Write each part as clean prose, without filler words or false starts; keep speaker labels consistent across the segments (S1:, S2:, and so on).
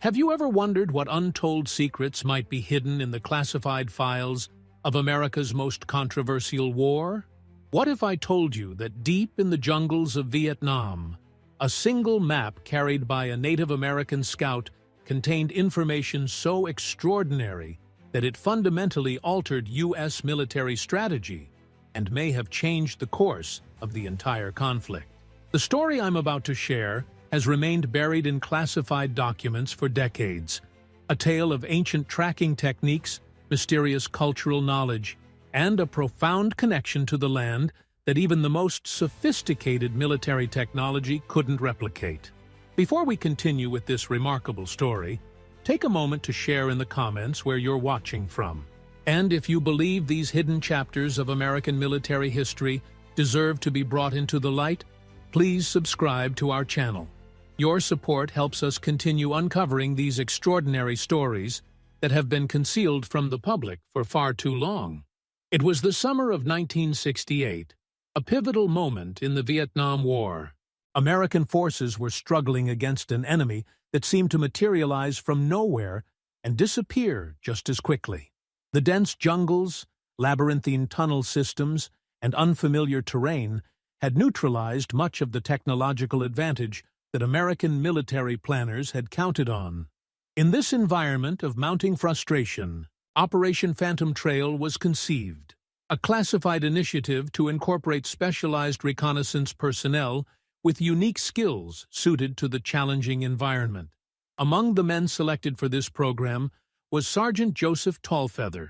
S1: Have you ever wondered what untold secrets might be hidden in the classified files of America's most controversial war? What if I told you that deep in the jungles of Vietnam, a single map carried by a Native American scout contained information so extraordinary that it fundamentally altered U.S. military strategy and may have changed the course of the entire conflict? The story I'm about to share has remained buried in classified documents for decades, a tale of ancient tracking techniques, mysterious cultural knowledge, and a profound connection to the land that even the most sophisticated military technology couldn't replicate. Before we continue with this remarkable story, take a moment to share in the comments where you're watching from. And if you believe these hidden chapters of American military history deserve to be brought into the light, please subscribe to our channel. Your support helps us continue uncovering these extraordinary stories that have been concealed from the public for far too long. It was the summer of 1968, a pivotal moment in the Vietnam War. American forces were struggling against an enemy that seemed to materialize from nowhere and disappear just as quickly. The dense jungles, labyrinthine tunnel systems, and unfamiliar terrain had neutralized much of the technological advantage that American military planners had counted on. In this environment of mounting frustration, Operation Phantom Trail was conceived, a classified initiative to incorporate specialized reconnaissance personnel with unique skills suited to the challenging environment. Among the men selected for this program was Sergeant Joseph Tallfeather,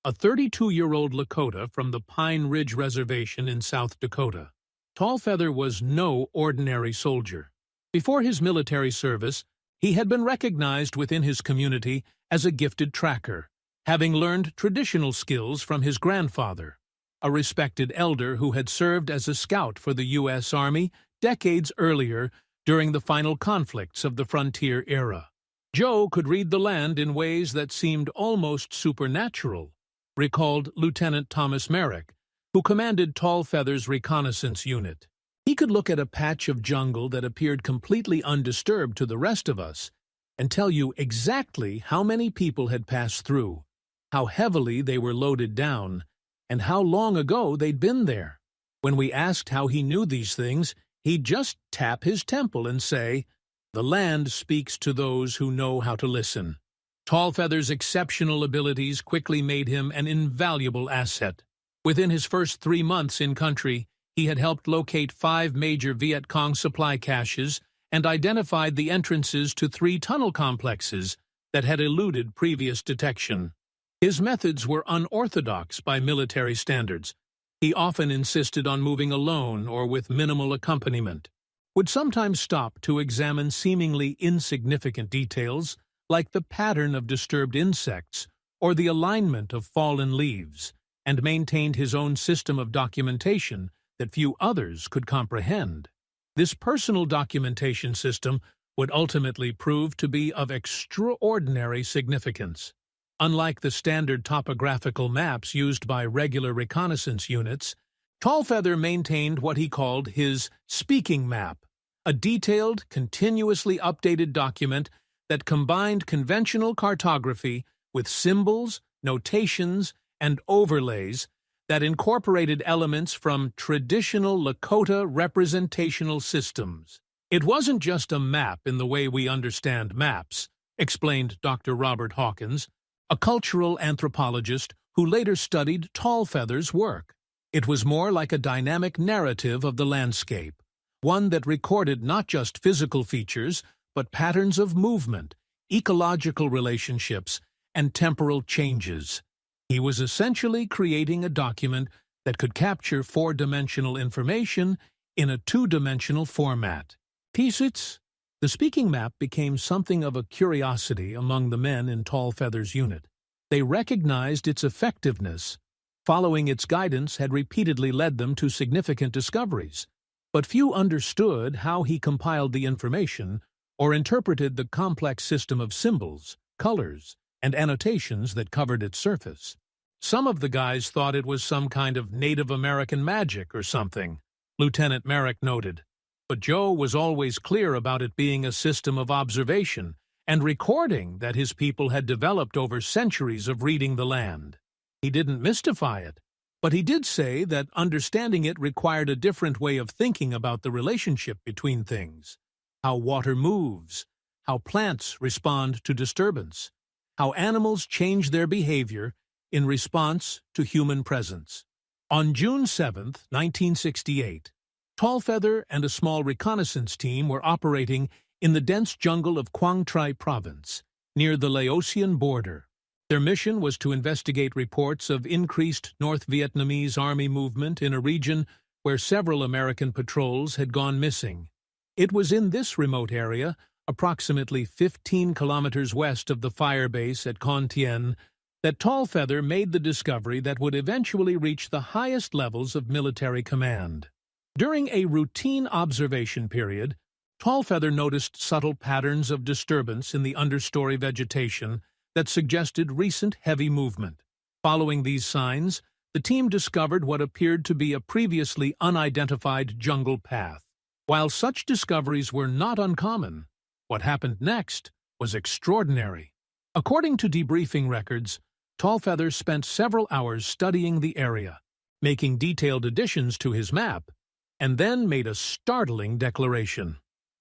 S1: a 32-year-old Lakota from the Pine Ridge Reservation in South Dakota. Tallfeather was no ordinary soldier. Before his military service, he had been recognized within his community as a gifted tracker, having learned traditional skills from his grandfather, a respected elder who had served as a scout for the U.S. Army decades earlier during the final conflicts of the frontier era. Joe could read the land in ways that seemed almost supernatural, recalled Lieutenant Thomas Merrick, who commanded Tallfeather's reconnaissance unit. He could look at a patch of jungle that appeared completely undisturbed to the rest of us and tell you exactly how many people had passed through, how heavily they were loaded down, and how long ago they'd been there. When we asked how he knew these things, he'd just tap his temple and say, "The land speaks to those who know how to listen." Tallfeather's exceptional abilities quickly made him an invaluable asset. Within his first 3 months in country, he had helped locate 5 major Viet Cong supply caches and identified the entrances to 3 tunnel complexes that had eluded previous detection. His methods were unorthodox by military standards. He often insisted on moving alone or with minimal accompaniment, would sometimes stop to examine seemingly insignificant details like the pattern of disturbed insects or the alignment of fallen leaves, and maintained his own system of documentation that few others could comprehend. This personal documentation system would ultimately prove to be of extraordinary significance. Unlike the standard topographical maps used by regular reconnaissance units, Tallfeather maintained what he called his speaking map, a detailed, continuously updated document that combined conventional cartography with symbols, notations, and overlays that incorporated elements from traditional Lakota representational systems. It wasn't just a map in the way we understand maps, explained Dr. Robert Hawkins, a cultural anthropologist who later studied Tallfeather's work. It was more like a dynamic narrative of the landscape, one that recorded not just physical features, but patterns of movement, ecological relationships, and temporal changes. He was essentially creating a document that could capture 4-dimensional information in a 2-dimensional format. Piece. The speaking map became something of a curiosity among the men in Tallfeather's unit. They recognized its effectiveness. Following its guidance had repeatedly led them to significant discoveries, but few understood how he compiled the information or interpreted the complex system of symbols, colors, and annotations that covered its surface. Some of the guys thought it was some kind of Native American magic or something, Lieutenant Merrick noted. But Joe was always clear about it being a system of observation and recording that his people had developed over centuries of reading the land. He didn't mystify it, but he did say that understanding it required a different way of thinking about the relationship between things, how water moves, how plants respond to disturbance, how animals change their behavior in response to human presence. On June 7, 1968, Tallfeather and a small reconnaissance team were operating in the dense jungle of Quang Tri Province, near the Laotian border. Their mission was to investigate reports of increased North Vietnamese army movement in a region where several American patrols had gone missing. It was in this remote area, approximately 15 kilometers west of the fire base at Con Thien, that Tallfeather made the discovery that would eventually reach the highest levels of military command. During a routine observation period, Tallfeather noticed subtle patterns of disturbance in the understory vegetation that suggested recent heavy movement. Following these signs, the team discovered what appeared to be a previously unidentified jungle path. While such discoveries were not uncommon, what happened next was extraordinary. According to debriefing records, Tallfeather spent several hours studying the area, making detailed additions to his map, and then made a startling declaration.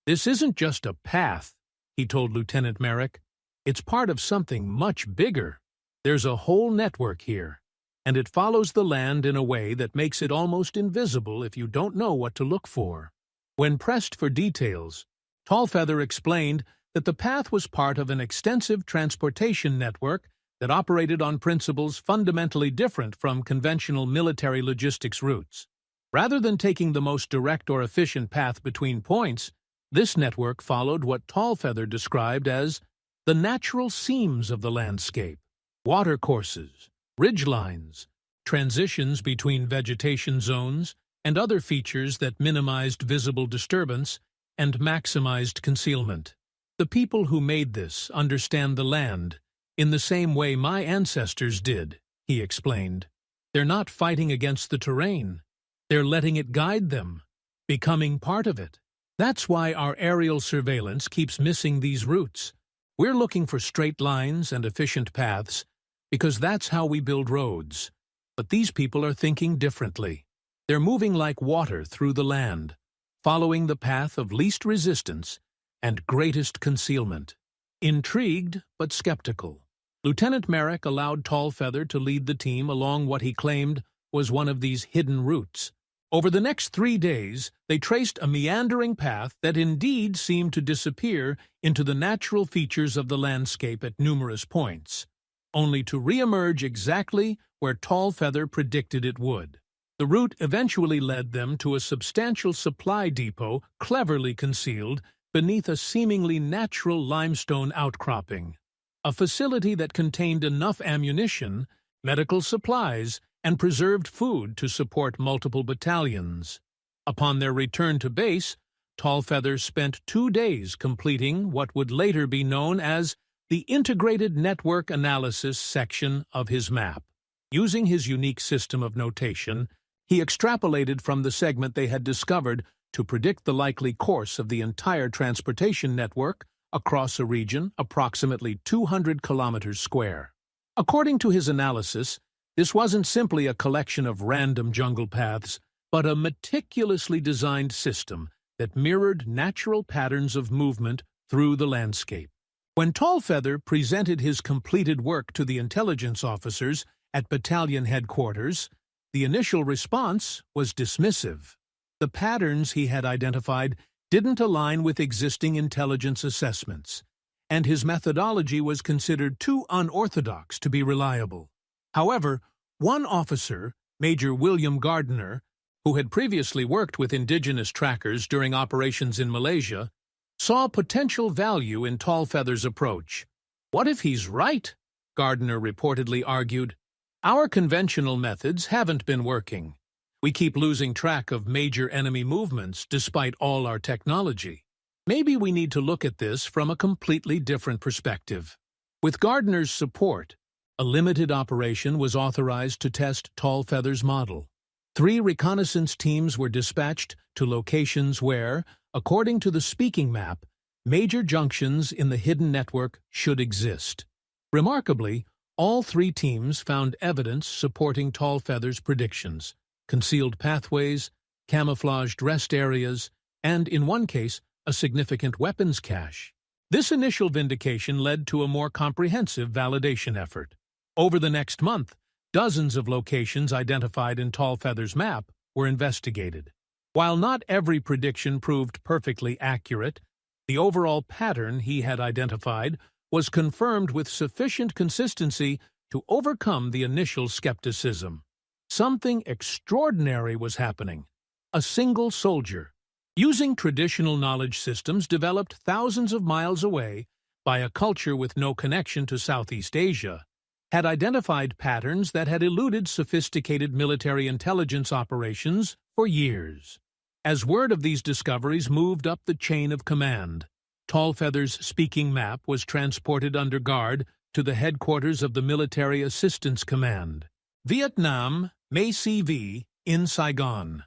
S1: "This isn't just a path," he told Lieutenant Merrick. "It's part of something much bigger. There's a whole network here, and it follows the land in a way that makes it almost invisible if you don't know what to look for." When pressed for details, Tallfeather explained that the path was part of an extensive transportation network that operated on principles fundamentally different from conventional military logistics routes. Rather than taking the most direct or efficient path between points, this network followed what Tallfeather described as the natural seams of the landscape, watercourses, ridgelines, transitions between vegetation zones, and other features that minimized visible disturbance and maximized concealment. "The people who made this understand the land in the same way my ancestors did," he explained. "They're not fighting against the terrain. They're letting it guide them, becoming part of it. That's why our aerial surveillance keeps missing these routes. We're looking for straight lines and efficient paths because that's how we build roads. But these people are thinking differently. They're moving like water through the land, following the path of least resistance and greatest concealment." Intrigued but skeptical, Lieutenant Merrick allowed Tallfeather to lead the team along what he claimed was one of these hidden routes. Over the next 3 days, they traced a meandering path that indeed seemed to disappear into the natural features of the landscape at numerous points, only to re-emerge exactly where Tallfeather predicted it would. The route eventually led them to a substantial supply depot cleverly concealed beneath a seemingly natural limestone outcropping, a facility that contained enough ammunition, medical supplies, and preserved food to support multiple battalions. Upon their return to base, Tallfeather spent 2 days completing what would later be known as the Integrated Network Analysis section of his map. Using his unique system of notation, he extrapolated from the segment they had discovered to predict the likely course of the entire transportation network across a region approximately 200 kilometers square. According to his analysis, this wasn't simply a collection of random jungle paths, but a meticulously designed system that mirrored natural patterns of movement through the landscape. When Tallfeather presented his completed work to the intelligence officers at battalion headquarters, the initial response was dismissive. The patterns he had identified didn't align with existing intelligence assessments, and his methodology was considered too unorthodox to be reliable. However, one officer, Major William Gardiner, who had previously worked with indigenous trackers during operations in Malaysia, saw potential value in Tallfeather's approach. "What if he's right?" Gardiner reportedly argued. "Our conventional methods haven't been working. We keep losing track of major enemy movements despite all our technology. Maybe we need to look at this from a completely different perspective." With Gardiner's support, a limited operation was authorized to test Tallfeather's model. 3 reconnaissance teams were dispatched to locations where, according to the speaking map, major junctions in the hidden network should exist. Remarkably, all three teams found evidence supporting Tallfeather's predictions: concealed pathways, camouflaged rest areas, and, in one case, a significant weapons cache. This initial vindication led to a more comprehensive validation effort. Over the next month, dozens of locations identified in Tallfeather's map were investigated. While not every prediction proved perfectly accurate, the overall pattern he had identified was confirmed with sufficient consistency to overcome the initial skepticism. Something extraordinary was happening. A single soldier, using traditional knowledge systems developed thousands of miles away by a culture with no connection to Southeast Asia, had identified patterns that had eluded sophisticated military intelligence operations for years. As word of these discoveries moved up the chain of command, Tallfeather's speaking map was transported under guard to the headquarters of the Military Assistance Command, Vietnam, MACV, in Saigon.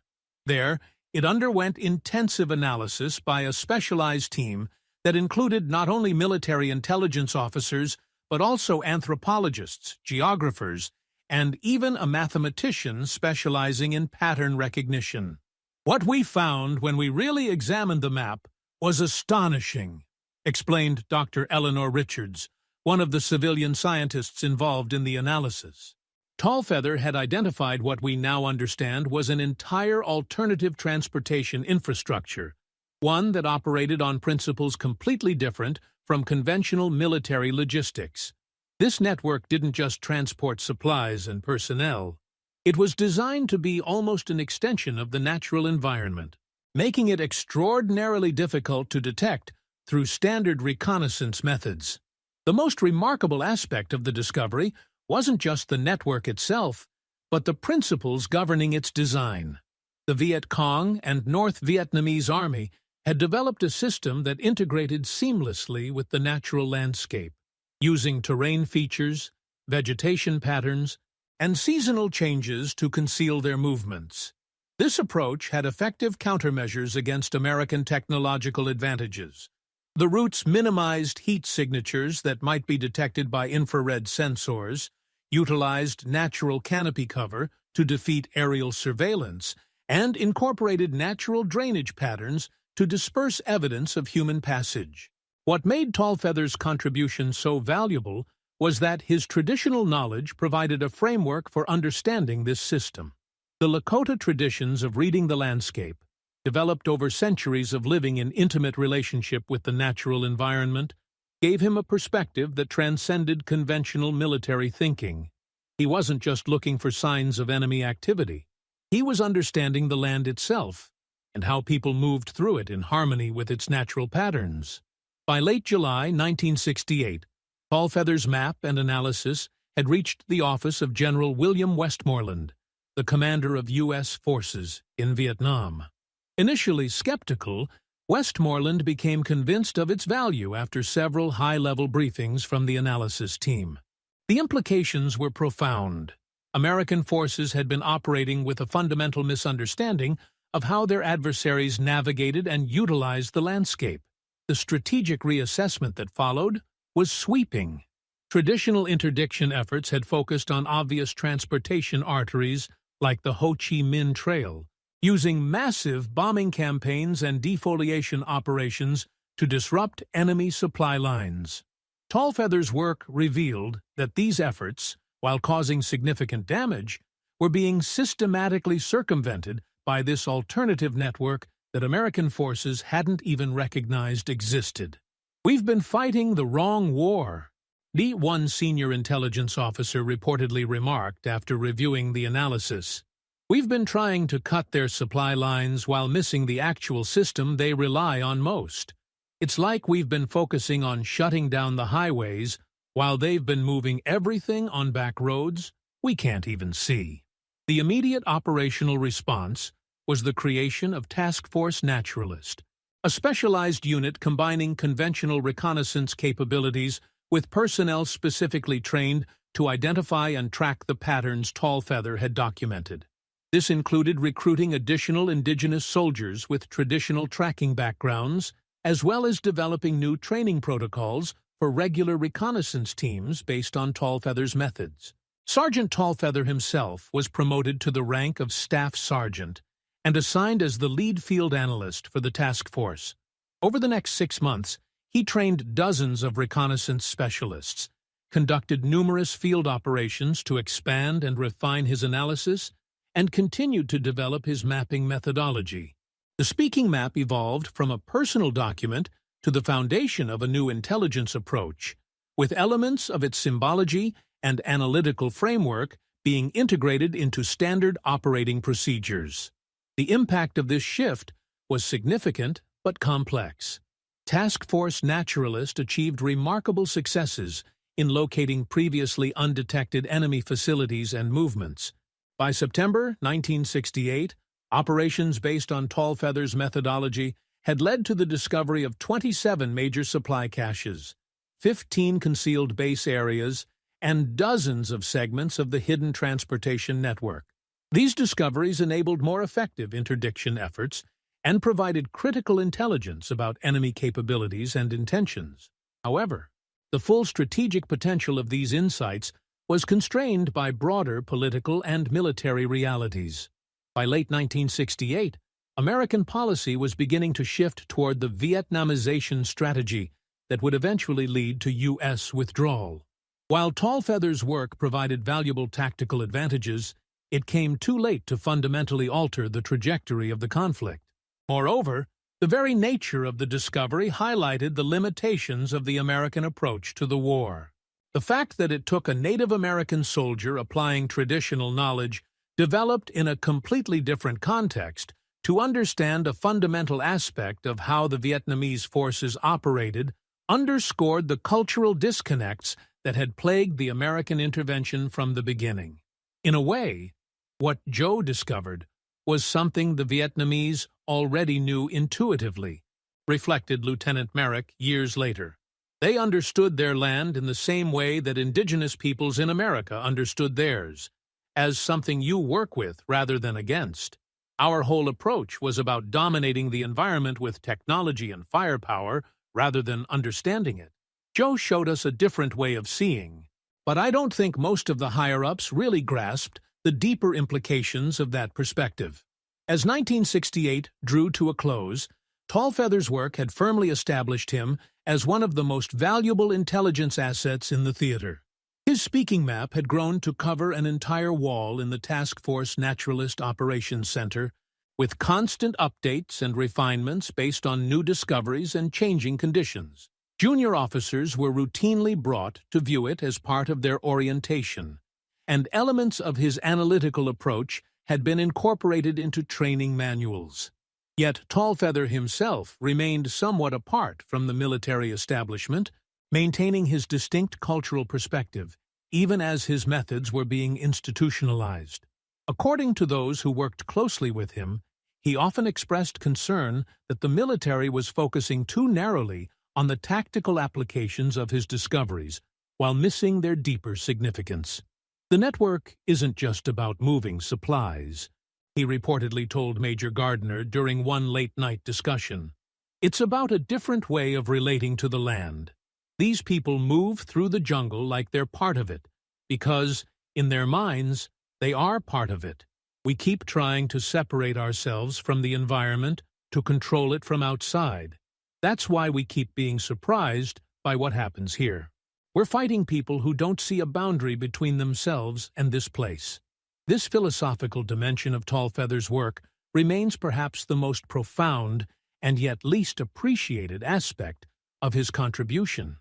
S1: There, it underwent intensive analysis by a specialized team that included not only military intelligence officers, but also anthropologists, geographers, and even a mathematician specializing in pattern recognition. What we found when we really examined the map was astonishing, explained Dr. Eleanor Richards, one of the civilian scientists involved in the analysis. Tallfeather had identified what we now understand was an entire alternative transportation infrastructure, one that operated on principles completely different from conventional military logistics. This network didn't just transport supplies and personnel. It was designed to be almost an extension of the natural environment, making it extraordinarily difficult to detect through standard reconnaissance methods. The most remarkable aspect of the discovery wasn't just the network itself, but the principles governing its design. The Viet Cong and North Vietnamese Army had developed a system that integrated seamlessly with the natural landscape, using terrain features, vegetation patterns, and seasonal changes to conceal their movements. This approach had effective countermeasures against American technological advantages. The routes minimized heat signatures that might be detected by infrared sensors, utilized natural canopy cover to defeat aerial surveillance, and incorporated natural drainage patterns to disperse evidence of human passage. What made Tallfeather's contribution so valuable was that his traditional knowledge provided a framework for understanding this system. The Lakota traditions of reading the landscape, developed over centuries of living in intimate relationship with the natural environment, gave him a perspective that transcended conventional military thinking. He wasn't just looking for signs of enemy activity. He was understanding the land itself and how people moved through it in harmony with its natural patterns. By late July 1968, Tallfeather's map and analysis had reached the office of General William Westmoreland, the commander of U.S. forces in Vietnam. Initially skeptical, Westmoreland became convinced of its value after several high-level briefings from the analysis team. The implications were profound. American forces had been operating with a fundamental misunderstanding of how their adversaries navigated and utilized the landscape. The strategic reassessment that followed was sweeping. Traditional interdiction efforts had focused on obvious transportation arteries like the Ho Chi Minh Trail, using massive bombing campaigns and defoliation operations to disrupt enemy supply lines. Tallfeather's work revealed that these efforts, while causing significant damage, were being systematically circumvented by this alternative network that American forces hadn't even recognized existed. "We've been fighting the wrong war," one senior intelligence officer reportedly remarked after reviewing the analysis. "We've been trying to cut their supply lines while missing the actual system they rely on most. It's like we've been focusing on shutting down the highways while they've been moving everything on back roads we can't even see." The immediate operational response was the creation of Task Force Naturalist, a specialized unit combining conventional reconnaissance capabilities with personnel specifically trained to identify and track the patterns Tallfeather had documented. This included recruiting additional indigenous soldiers with traditional tracking backgrounds as well as developing new training protocols for regular reconnaissance teams based on Tallfeather's methods. Sergeant Tallfeather himself was promoted to the rank of Staff Sergeant and assigned as the lead field analyst for the task force. Over the next 6 months, he trained dozens of reconnaissance specialists, conducted numerous field operations to expand and refine his analysis, and continued to develop his mapping methodology. The speaking map evolved from a personal document to the foundation of a new intelligence approach, with elements of its symbology and analytical framework being integrated into standard operating procedures. The impact of this shift was significant but complex. Task Force Naturalist achieved remarkable successes in locating previously undetected enemy facilities and movements. By September 1968, operations based on Tallfeather's methodology had led to the discovery of 27 major supply caches, 15 concealed base areas, and dozens of segments of the hidden transportation network. These discoveries enabled more effective interdiction efforts and provided critical intelligence about enemy capabilities and intentions. However, the full strategic potential of these insights was constrained by broader political and military realities. By late 1968, American policy was beginning to shift toward the Vietnamization strategy that would eventually lead to U.S. withdrawal. While Tallfeather's work provided valuable tactical advantages, it came too late to fundamentally alter the trajectory of the conflict. Moreover, the very nature of the discovery highlighted the limitations of the American approach to the war. The fact that it took a Native American soldier applying traditional knowledge developed in a completely different context to understand a fundamental aspect of how the Vietnamese forces operated underscored the cultural disconnects that had plagued the American intervention from the beginning. In a way, what Joe discovered was something the Vietnamese already knew intuitively, reflected Lieutenant Merrick years later. They understood their land in the same way that indigenous peoples in America understood theirs, as something you work with rather than against. Our whole approach was about dominating the environment with technology and firepower rather than understanding it. Joe showed us a different way of seeing, but I don't think most of the higher-ups really grasped the deeper implications of that perspective. As 1968 drew to a close, Tallfeather's work had firmly established him as one of the most valuable intelligence assets in the theater. His speaking map had grown to cover an entire wall in the Task Force Naturalist Operations Center, with constant updates and refinements based on new discoveries and changing conditions. Junior officers were routinely brought to view it as part of their orientation, and elements of his analytical approach had been incorporated into training manuals. Yet Tallfeather himself remained somewhat apart from the military establishment, maintaining his distinct cultural perspective, even as his methods were being institutionalized. According to those who worked closely with him, he often expressed concern that the military was focusing too narrowly on the tactical applications of his discoveries, while missing their deeper significance. The network isn't just about moving supplies, he reportedly told Major Gardner during one late-night discussion. It's about a different way of relating to the land. These people move through the jungle like they're part of it, because, in their minds, they are part of it. We keep trying to separate ourselves from the environment to control it from outside. That's why we keep being surprised by what happens here. We're fighting people who don't see a boundary between themselves and this place. This philosophical dimension of Tallfeather's work remains perhaps the most profound and yet least appreciated aspect of his contribution.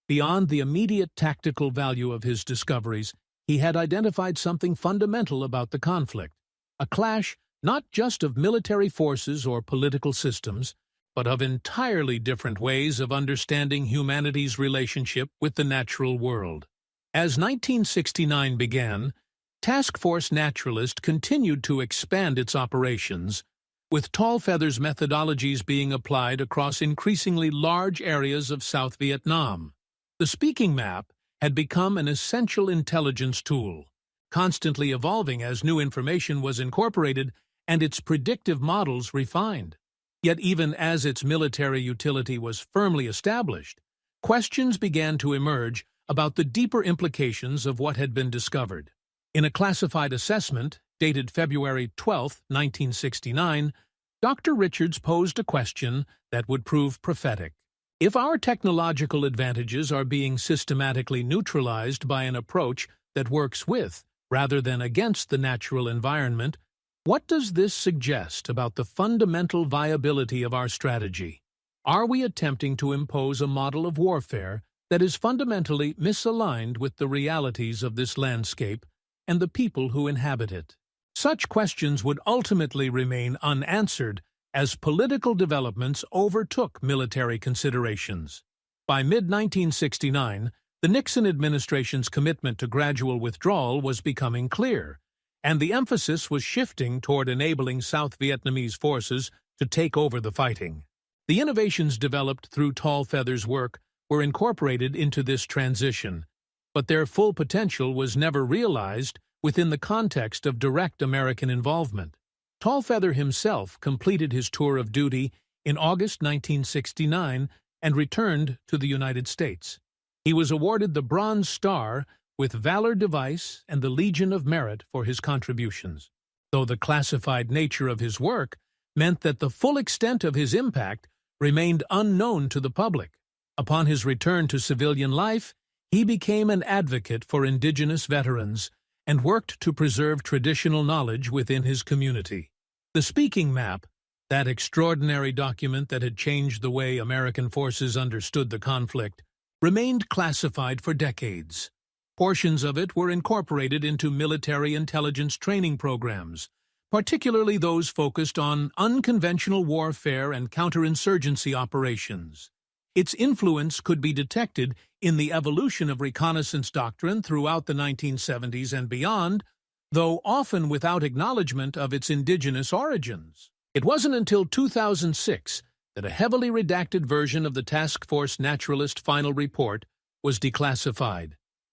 S1: Beyond the immediate tactical value of his discoveries, he had identified something fundamental about the conflict, a clash not just of military forces or political systems, but of entirely different ways of understanding humanity's relationship with the natural world. As 1969 began, Task Force Naturalist continued to expand its operations, with Tallfeather's methodologies being applied across increasingly large areas of South Vietnam. The speaking map had become an essential intelligence tool, constantly evolving as new information was incorporated and its predictive models refined. Yet even as its military utility was firmly established, questions began to emerge about the deeper implications of what had been discovered. In a classified assessment, dated February 12, 1969, Dr. Richards posed a question that would prove prophetic. If our technological advantages are being systematically neutralized by an approach that works with, rather than against the natural environment, what does this suggest about the fundamental viability of our strategy? Are we attempting to impose a model of warfare that is fundamentally misaligned with the realities of this landscape and the people who inhabit it? Such questions would ultimately remain unanswered as political developments overtook military considerations. By mid-1969, the Nixon administration's commitment to gradual withdrawal was becoming clear, and the emphasis was shifting toward enabling South Vietnamese forces to take over the fighting. The innovations developed through Tall Feather's work were incorporated into this transition, but their full potential was never realized within the context of direct American involvement. Tall Feather himself completed his tour of duty in August 1969 and returned to the United States. He was awarded the Bronze Star with Valor Device and the Legion of Merit for his contributions, though the classified nature of his work meant that the full extent of his impact remained unknown to the public. Upon his return to civilian life, he became an advocate for indigenous veterans and worked to preserve traditional knowledge within his community. The Speaking Map, that extraordinary document that had changed the way American forces understood the conflict, remained classified for decades. Portions of it were incorporated into military intelligence training programs, particularly those focused on unconventional warfare and counterinsurgency operations. Its influence could be detected in the evolution of reconnaissance doctrine throughout the 1970s and beyond, though often without acknowledgement of its indigenous origins. It wasn't until 2006 that a heavily redacted version of the Task Force Naturalist final report was declassified,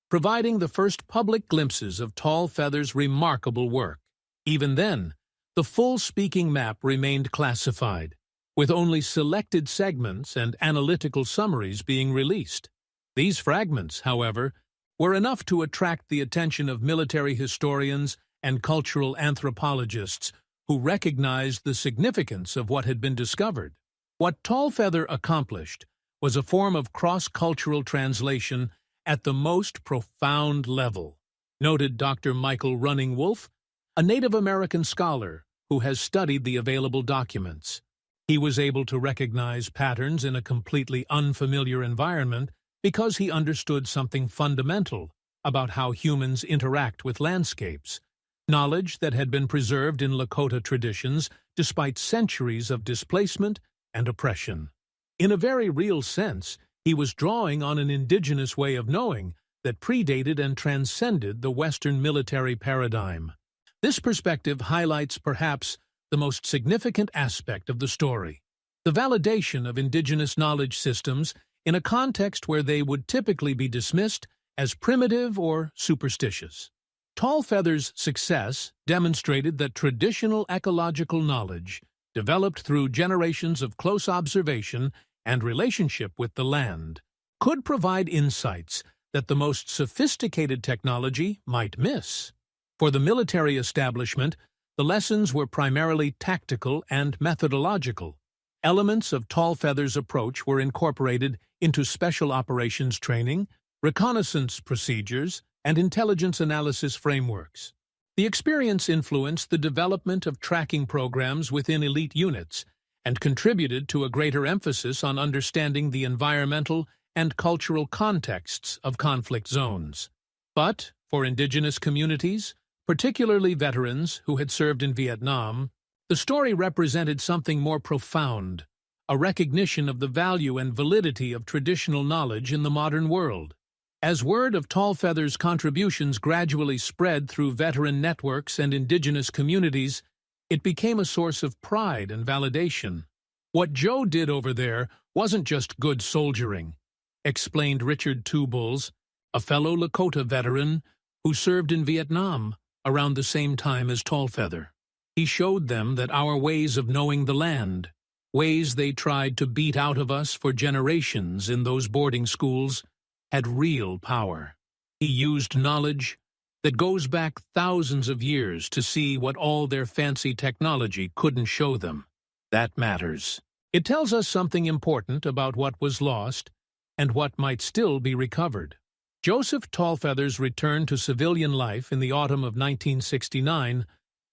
S1: providing the first public glimpses of Tall Feather's remarkable work. Even then, the full Speaking Map remained classified, with only selected segments and analytical summaries being released. These fragments, however, were enough to attract the attention of military historians and cultural anthropologists who recognized the significance of what had been discovered. What Tall Feather accomplished was a form of cross-cultural translation at the most profound level, noted Dr. Michael Running Wolf, a Native American scholar who has studied the available documents. He was able to recognize patterns in a completely unfamiliar environment because he understood something fundamental about how humans interact with landscapes, knowledge that had been preserved in Lakota traditions despite centuries of displacement and oppression. In a very real sense, he was drawing on an indigenous way of knowing that predated and transcended the Western military paradigm. This perspective highlights perhaps the most significant aspect of the story: the validation of indigenous knowledge systems in a context where they would typically be dismissed as primitive or superstitious. Tall Feather's success demonstrated that traditional ecological knowledge, developed through generations of close observation and relationship with the land, could provide insights that the most sophisticated technology might miss. For the military establishment, the lessons were primarily tactical and methodological. Elements of Tall Feather's approach were incorporated into special operations training, reconnaissance procedures, and intelligence analysis frameworks. The experience influenced the development of tracking programs within elite units and contributed to a greater emphasis on understanding the environmental and cultural contexts of conflict zones. But, for indigenous communities, particularly veterans who had served in Vietnam, the story represented something more profound, a recognition of the value and validity of traditional knowledge in the modern world. As word of Tall Feather's contributions gradually spread through veteran networks and indigenous communities, it became a source of pride and validation. "What Joe did over there wasn't just good soldiering," explained Richard Two Bulls, a fellow Lakota veteran who served in Vietnam around the same time as Tall Feather. "He showed them that our ways of knowing the land, ways they tried to beat out of us for generations in those boarding schools, had real power. He used knowledge that goes back thousands of years to see what all their fancy technology couldn't show them. That matters. It tells us something important about what was lost and what might still be recovered. Joseph Tallfeather's return to civilian life in the autumn of 1969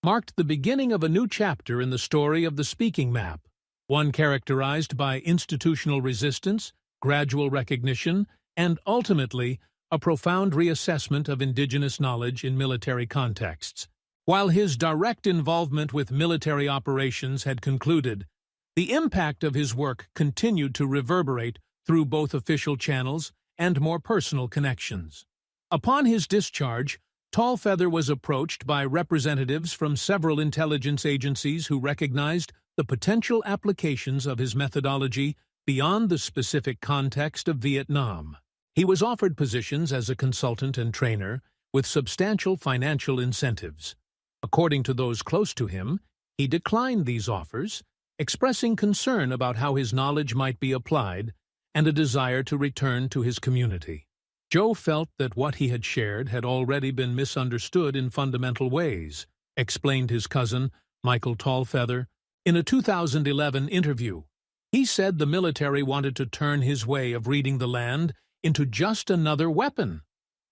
S1: marked the beginning of a new chapter in the story of the speaking map, one characterized by institutional resistance, gradual recognition, and ultimately a profound reassessment of indigenous knowledge in military contexts. While his direct involvement with military operations had concluded, the impact of his work continued to reverberate through both official channels and more personal connections. Upon his discharge, Tallfeather was approached by representatives from several intelligence agencies who recognized the potential applications of his methodology beyond the specific context of Vietnam. He was offered positions as a consultant and trainer with substantial financial incentives. According to those close to him, he declined these offers, expressing concern about how his knowledge might be applied and a desire to return to his community. Joe felt that what he had shared had already been misunderstood in fundamental ways, explained his cousin, Michael Tallfeather, in a 2011 interview. He said the military wanted to turn his way of reading the land into just another weapon,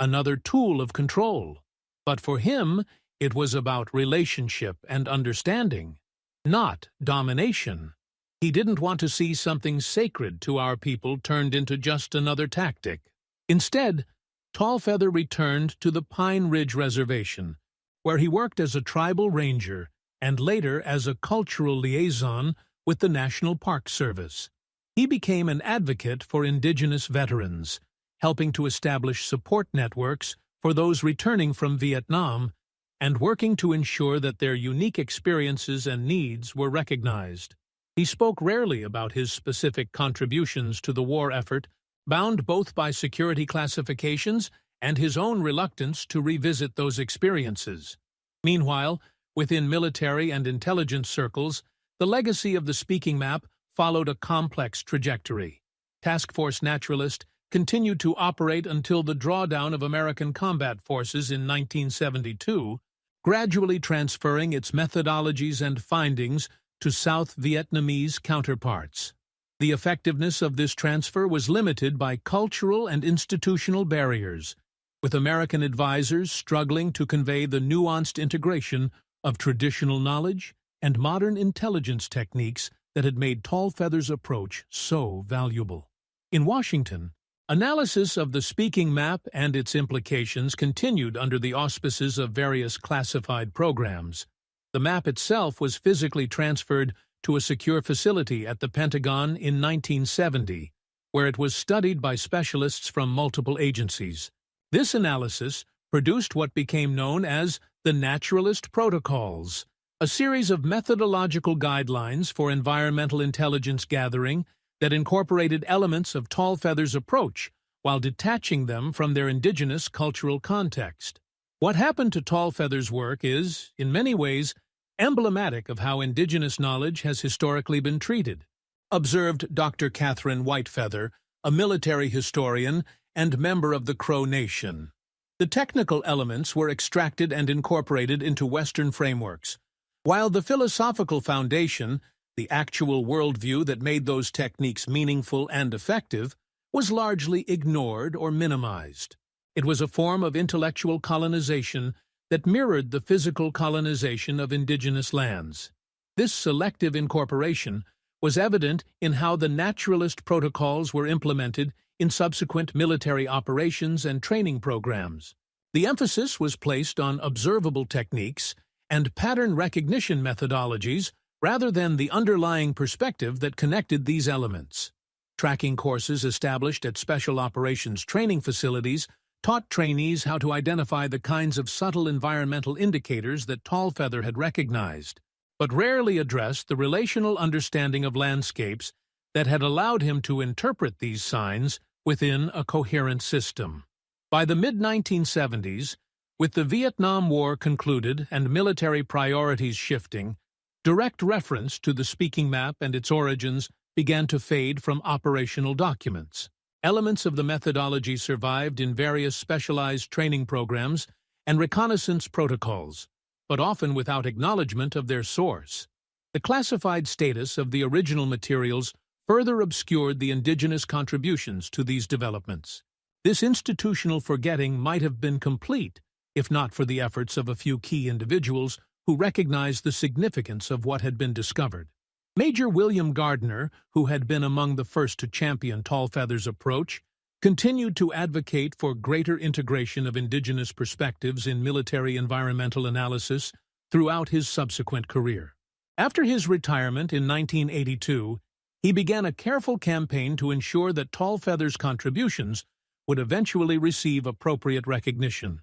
S1: another tool of control. But for him, it was about relationship and understanding, not domination. He didn't want to see something sacred to our people turned into just another tactic. Instead, Tallfeather returned to the Pine Ridge Reservation, where he worked as a tribal ranger and later as a cultural liaison with the National Park Service. He became an advocate for indigenous veterans, helping to establish support networks for those returning from Vietnam and working to ensure that their unique experiences and needs were recognized. He spoke rarely about his specific contributions to the war effort, bound both by security classifications and his own reluctance to revisit those experiences. Meanwhile, within military and intelligence circles, the legacy of the speaking map followed a complex trajectory. Task Force Naturalist continued to operate until the drawdown of American combat forces in 1972, gradually transferring its methodologies and findings to South Vietnamese counterparts. The effectiveness of this transfer was limited by cultural and institutional barriers, with American advisors struggling to convey the nuanced integration of traditional knowledge and modern intelligence techniques that had made Tallfeather's approach so valuable. In Washington, analysis of the speaking map and its implications continued under the auspices of various classified programs. The map itself was physically transferred to a secure facility at the Pentagon in 1970, where it was studied by specialists from multiple agencies. This analysis produced what became known as the Naturalist Protocols, a series of methodological guidelines for environmental intelligence gathering that incorporated elements of Tallfeather's approach while detaching them from their indigenous cultural context. What happened to Tallfeather's work is, in many ways, emblematic of how indigenous knowledge has historically been treated, observed Dr. Catherine Whitefeather, a military historian and member of the Crow Nation. The technical elements were extracted and incorporated into Western frameworks, while the philosophical foundation, the actual worldview that made those techniques meaningful and effective, was largely ignored or minimized. It was a form of intellectual colonization that mirrored the physical colonization of indigenous lands. This selective incorporation was evident in how the naturalist protocols were implemented in subsequent military operations and training programs. The emphasis was placed on observable techniques and pattern recognition methodologies rather than the underlying perspective that connected these elements. Tracking courses established at special operations training facilities taught trainees how to identify the kinds of subtle environmental indicators that Tallfeather had recognized, but rarely addressed the relational understanding of landscapes that had allowed him to interpret these signs within a coherent system. By the mid-1970s, with the Vietnam War concluded and military priorities shifting, Direct reference to the speaking map and its origins began to fade from operational documents. Elements of the methodology survived in various specialized training programs and reconnaissance protocols, but often without acknowledgement of their source. The classified status of the original materials further obscured the indigenous contributions to these developments. This institutional forgetting might have been complete if not for the efforts of a few key individuals who recognized the significance of what had been discovered. Major William Gardner, who had been among the first to champion Tallfeather's approach, continued to advocate for greater integration of indigenous perspectives in military environmental analysis throughout his subsequent career. After his retirement in 1982, he began a careful campaign to ensure that Tallfeather's contributions would eventually receive appropriate recognition.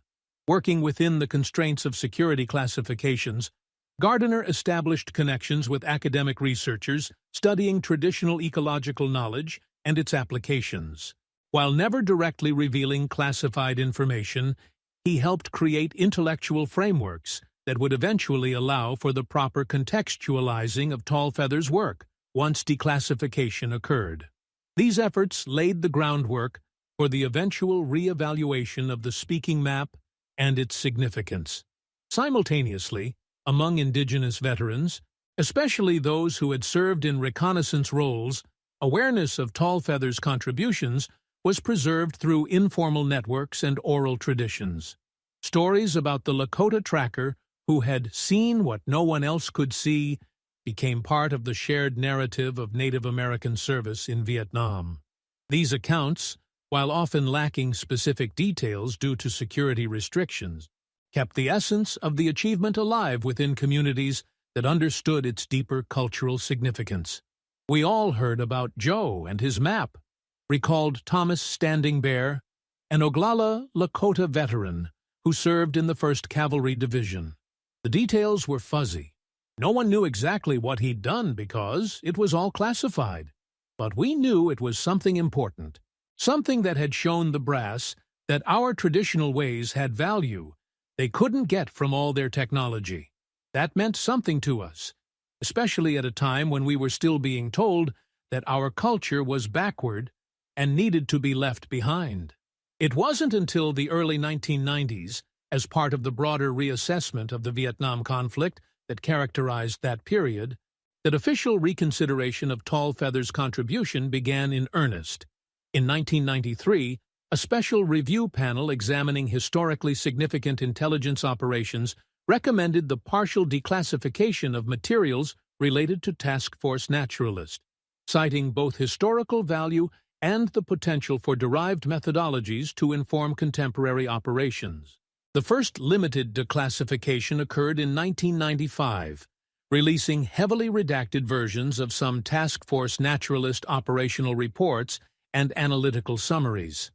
S1: Working within the constraints of security classifications, Gardner established connections with academic researchers studying traditional ecological knowledge and its applications. While never directly revealing classified information, he helped create intellectual frameworks that would eventually allow for the proper contextualizing of Tallfeather's work once declassification occurred. These efforts laid the groundwork for the eventual re-evaluation of the speaking map and its significance. Simultaneously, among indigenous veterans, especially those who had served in reconnaissance roles, awareness of Tallfeather's contributions was preserved through informal networks and oral traditions. Stories about the Lakota tracker who had seen what no one else could see became part of the shared narrative of Native American service in Vietnam. These accounts, while often lacking specific details due to security restrictions, kept the essence of the achievement alive within communities that understood its deeper cultural significance. We all heard about Joe and his map, recalled Thomas Standing Bear, an Oglala Lakota veteran who served in the 1st Cavalry Division. The details were fuzzy. No one knew exactly what he'd done because it was all classified. But we knew it was something important, something that had shown the brass that our traditional ways had value they couldn't get from all their technology. That meant something to us, especially at a time when we were still being told that our culture was backward and needed to be left behind. It wasn't until the early 1990s, as part of the broader reassessment of the Vietnam conflict that characterized that period, that official reconsideration of Tallfeather's contribution began in earnest. In 1993, a special review panel examining historically significant intelligence operations recommended the partial declassification of materials related to Task Force Naturalist, citing both historical value and the potential for derived methodologies to inform contemporary operations. The first limited declassification occurred in 1995, releasing heavily redacted versions of some Task Force Naturalist operational reports and analytical summaries.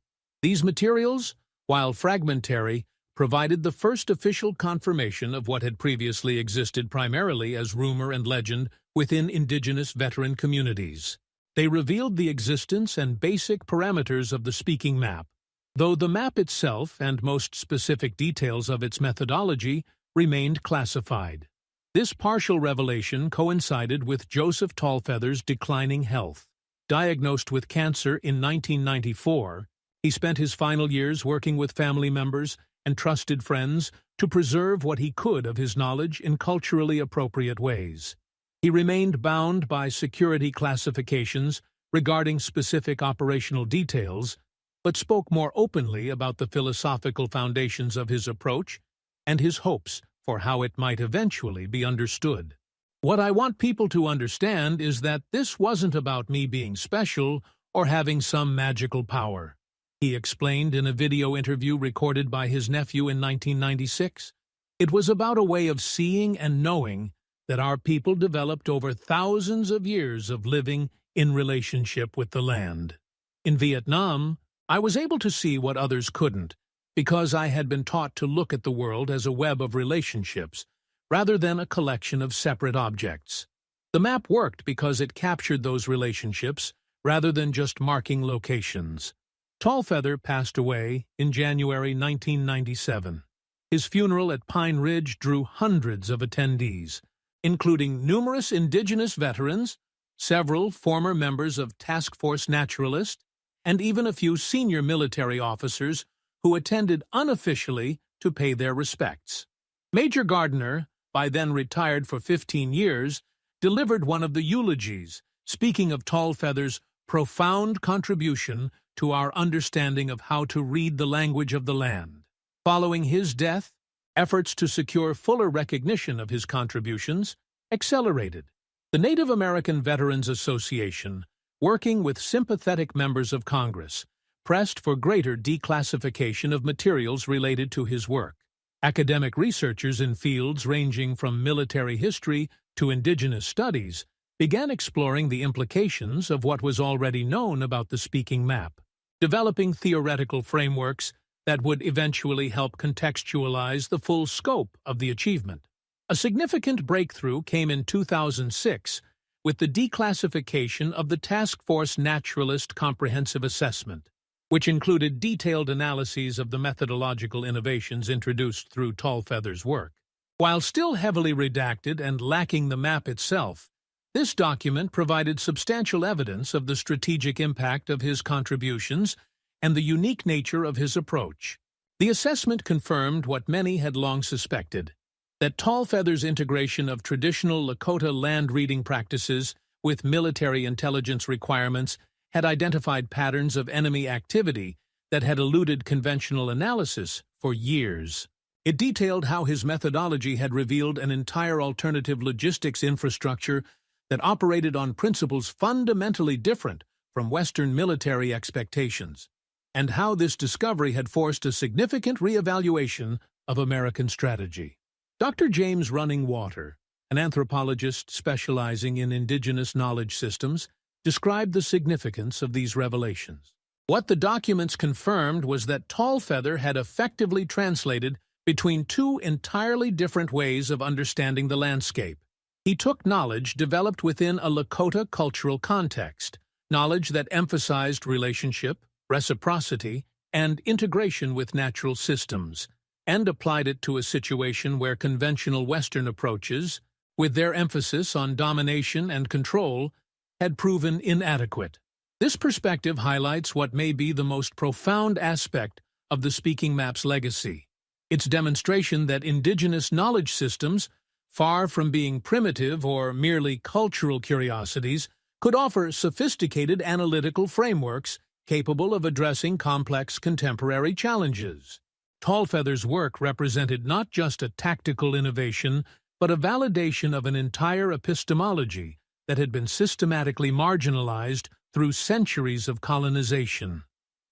S1: These materials, while fragmentary, provided the first official confirmation of what had previously existed primarily as rumor and legend within indigenous veteran communities. They revealed the existence and basic parameters of the speaking map, though the map itself and most specific details of its methodology remained classified. This partial revelation coincided with Joseph Tallfeather's declining health. Diagnosed with cancer in 1994, he spent his final years working with family members and trusted friends to preserve what he could of his knowledge in culturally appropriate ways. He remained bound by security classifications regarding specific operational details, but spoke more openly about the philosophical foundations of his approach and his hopes for how it might eventually be understood. What I want people to understand is that this wasn't about me being special or having some magical power, he explained in a video interview recorded by his nephew in 1996. It was about a way of seeing and knowing that our people developed over thousands of years of living in relationship with the land. In Vietnam, I was able to see what others couldn't, because I had been taught to look at the world as a web of relationships, rather than a collection of separate objects. The map worked because it captured those relationships, rather than just marking locations. Tallfeather passed away in January 1997. His funeral at Pine Ridge drew hundreds of attendees, including numerous indigenous veterans, several former members of Task Force Naturalist, and even a few senior military officers who attended unofficially to pay their respects. Major Gardner, by then retired for 15 years, delivered one of the eulogies, speaking of Tallfeather's profound contribution to our understanding of how to read the language of the land. Following his death, efforts to secure fuller recognition of his contributions accelerated. The Native American Veterans Association, working with sympathetic members of Congress, pressed for greater declassification of materials related to his work. Academic researchers in fields ranging from military history to indigenous studies began exploring the implications of what was already known about the speaking map, developing theoretical frameworks that would eventually help contextualize the full scope of the achievement. A significant breakthrough came in 2006 with the declassification of the Task Force Naturalist Comprehensive Assessment, which included detailed analyses of the methodological innovations introduced through Tallfeather's work. While still heavily redacted and lacking the map itself, this document provided substantial evidence of the strategic impact of his contributions and the unique nature of his approach. The assessment confirmed what many had long suspected, that Tallfeather's integration of traditional Lakota land reading practices with military intelligence requirements had identified patterns of enemy activity that had eluded conventional analysis for years. It detailed how his methodology had revealed an entire alternative logistics infrastructure that operated on principles fundamentally different from Western military expectations, and how this discovery had forced a significant reevaluation of American strategy. Dr. James Running Water, an anthropologist specializing in indigenous knowledge systems, described the significance of these revelations. What the documents confirmed was that Tallfeather had effectively translated between two entirely different ways of understanding the landscape. He took knowledge developed within a Lakota cultural context, knowledge that emphasized relationship, reciprocity, and integration with natural systems, and applied it to a situation where conventional Western approaches, with their emphasis on domination and control, had proven inadequate. This perspective highlights what may be the most profound aspect of the speaking map's legacy: its demonstration that indigenous knowledge systems, far from being primitive or merely cultural curiosities, could offer sophisticated analytical frameworks capable of addressing complex contemporary challenges. Tallfeather's work represented not just a tactical innovation, but a validation of an entire epistemology that had been systematically marginalized through centuries of colonization.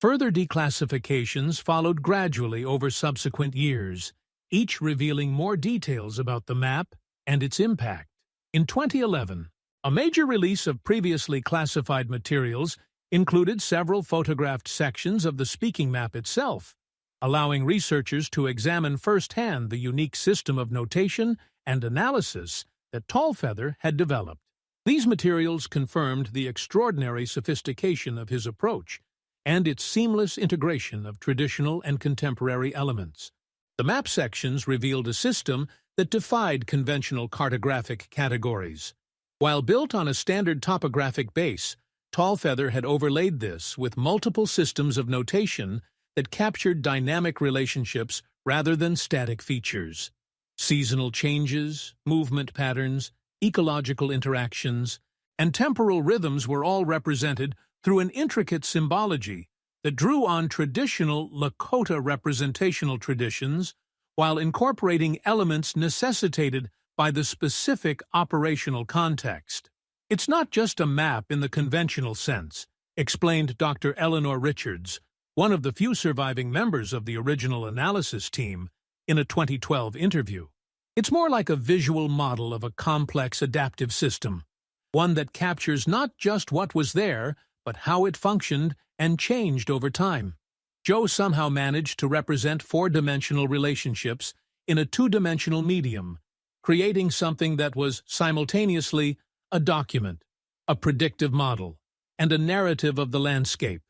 S1: Further declassifications followed gradually over subsequent years, each revealing more details about the map and its impact. In 2011, a major release of previously classified materials included several photographed sections of the speaking map itself, allowing researchers to examine firsthand the unique system of notation and analysis that Tallfeather had developed. These materials confirmed the extraordinary sophistication of his approach and its seamless integration of traditional and contemporary elements. The map sections revealed a system that defied conventional cartographic categories. While built on a standard topographic base, Tallfeather had overlaid this with multiple systems of notation that captured dynamic relationships rather than static features. Seasonal changes, movement patterns, ecological interactions, and temporal rhythms were all represented through an intricate symbology that drew on traditional Lakota representational traditions while incorporating elements necessitated by the specific operational context. It's not just a map in the conventional sense, explained Dr. Eleanor Richards, one of the few surviving members of the original analysis team, in a 2012 interview. It's more like a visual model of a complex adaptive system, one that captures not just what was there, but how it functioned and changed over time. Joe somehow managed to represent four-dimensional relationships in a two-dimensional medium, creating something that was simultaneously a document, a predictive model, and a narrative of the landscape.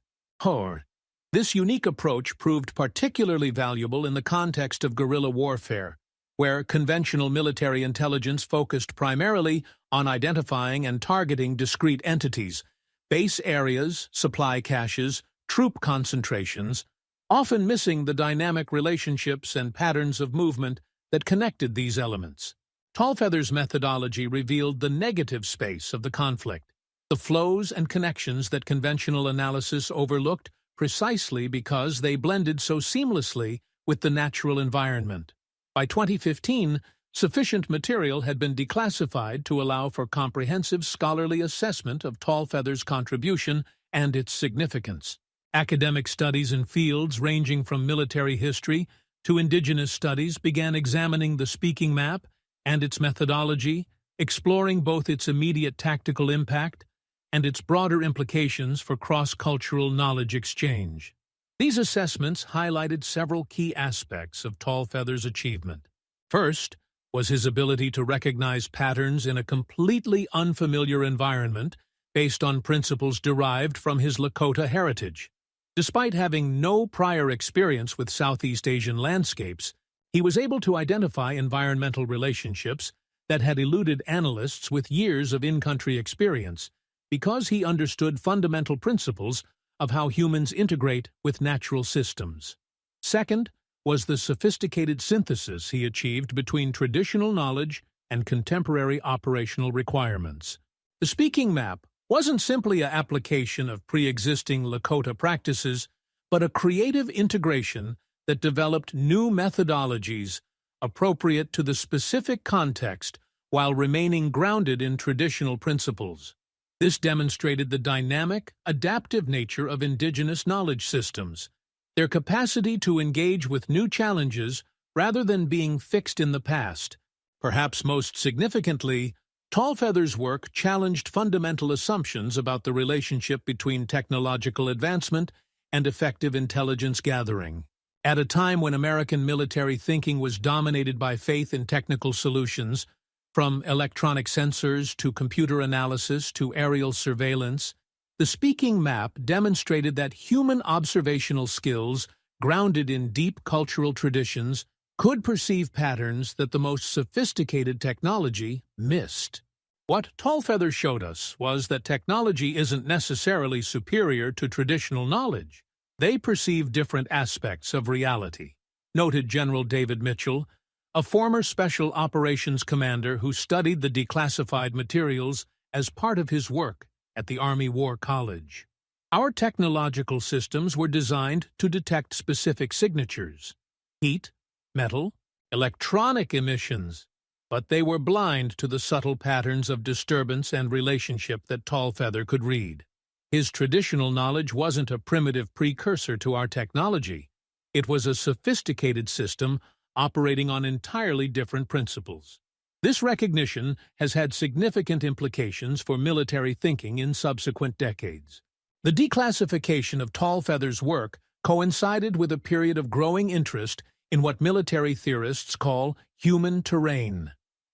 S1: This unique approach proved particularly valuable in the context of guerrilla warfare, where conventional military intelligence focused primarily on identifying and targeting discrete entities, base areas, supply caches, troop concentrations, often missing the dynamic relationships and patterns of movement that connected these elements. Tallfeather's methodology revealed the negative space of the conflict, the flows and connections that conventional analysis overlooked precisely because they blended so seamlessly with the natural environment. By 2015, sufficient material had been declassified to allow for comprehensive scholarly assessment of Tallfeather's contribution and its significance. Academic studies in fields ranging from military history to indigenous studies began examining the speaking map and its methodology, exploring both its immediate tactical impact and its broader implications for cross-cultural knowledge exchange. These assessments highlighted several key aspects of Tallfeather's achievement. First was his ability to recognize patterns in a completely unfamiliar environment based on principles derived from his Lakota heritage. Despite having no prior experience with Southeast Asian landscapes, he was able to identify environmental relationships that had eluded analysts with years of in-country experience because he understood fundamental principles of how humans integrate with natural systems. Second was the sophisticated synthesis he achieved between traditional knowledge and contemporary operational requirements. The speaking map wasn't simply an application of pre-existing Lakota practices, but a creative integration that developed new methodologies appropriate to the specific context while remaining grounded in traditional principles. This demonstrated the dynamic, adaptive nature of indigenous knowledge systems, their capacity to engage with new challenges rather than being fixed in the past. Perhaps most significantly, Tallfeather's work challenged fundamental assumptions about the relationship between technological advancement and effective intelligence gathering. At a time when American military thinking was dominated by faith in technical solutions, from electronic sensors to computer analysis to aerial surveillance, the speaking map demonstrated that human observational skills, grounded in deep cultural traditions, could perceive patterns that the most sophisticated technology missed. What Tallfeather showed us was that technology isn't necessarily superior to traditional knowledge. They perceive different aspects of reality, noted General David Mitchell, a former Special Operations commander who studied the declassified materials as part of his work at the Army War College. Our technological systems were designed to detect specific signatures: heat, metal, electronic emissions, but they were blind to the subtle patterns of disturbance and relationship that Tallfeather could read. His traditional knowledge wasn't a primitive precursor to our technology. It was a sophisticated system operating on entirely different principles. This recognition has had significant implications for military thinking in subsequent decades. The declassification of Tallfeather's work coincided with a period of growing interest in what military theorists call human terrain,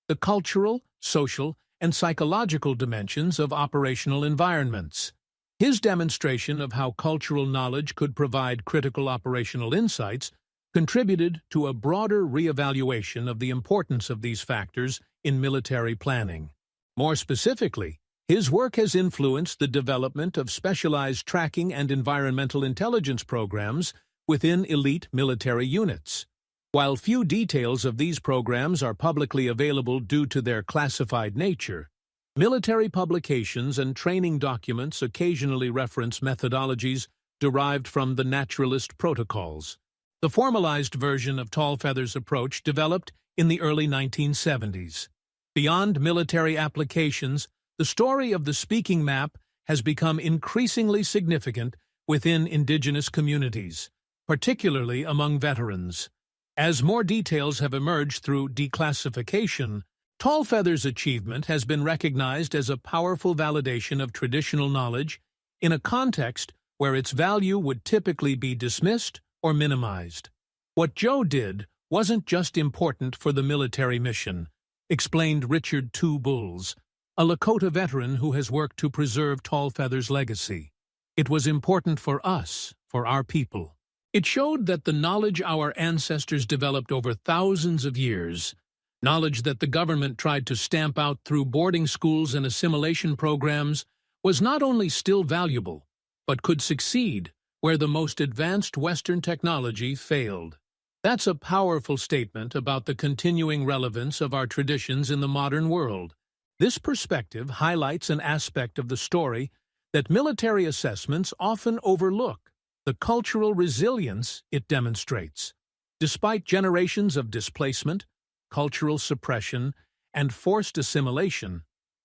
S1: the cultural, social, and psychological dimensions of operational environments. His demonstration of how cultural knowledge could provide critical operational insights contributed to a broader reevaluation of the importance of these factors in military planning. More specifically, his work has influenced the development of specialized tracking and environmental intelligence programs within elite military units. While few details of these programs are publicly available due to their classified nature, military publications and training documents occasionally reference methodologies derived from the naturalist protocols. The formalized version of Tallfeather's approach developed in the early 1970s. Beyond military applications, the story of the speaking map has become increasingly significant within indigenous communities, particularly among veterans. As more details have emerged through declassification, Tallfeather's achievement has been recognized as a powerful validation of traditional knowledge in a context where its value would typically be dismissed or minimized. What Joe did wasn't just important for the military mission, explained Richard Two Bulls, a Lakota veteran who has worked to preserve Tallfeather's legacy. It was important for us, for our people. It showed that the knowledge our ancestors developed over thousands of years, knowledge that the government tried to stamp out through boarding schools and assimilation programs, was not only still valuable, but could succeed where the most advanced Western technology failed. That's a powerful statement about the continuing relevance of our traditions in the modern world. This perspective highlights an aspect of the story that military assessments often overlook: the cultural resilience it demonstrates. Despite generations of displacement, cultural suppression, and forced assimilation,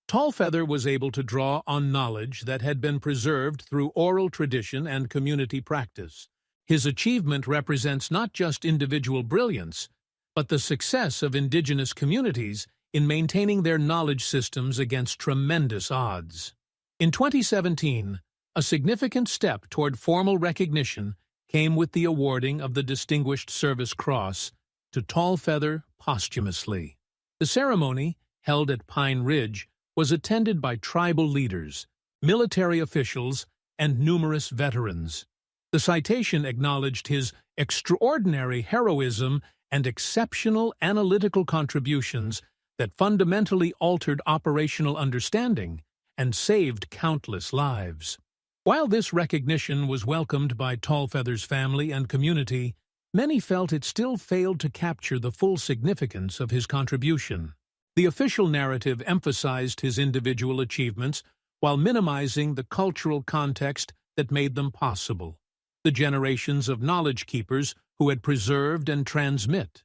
S1: Tallfeather was able to draw on knowledge that had been preserved through oral tradition and community practice. His achievement represents not just individual brilliance, but the success of indigenous communities in maintaining their knowledge systems against tremendous odds. In 2017, a significant step toward formal recognition came with the awarding of the Distinguished Service Cross to Tallfeather posthumously. The ceremony, held at Pine Ridge, was attended by tribal leaders, military officials, and numerous veterans. The citation acknowledged his extraordinary heroism and exceptional analytical contributions that fundamentally altered operational understanding and saved countless lives. While this recognition was welcomed by Tallfeather's family and community, many felt it still failed to capture the full significance of his contribution. The official narrative emphasized his individual achievements while minimizing the cultural context that made them possible: the generations of knowledge keepers who had preserved and transmit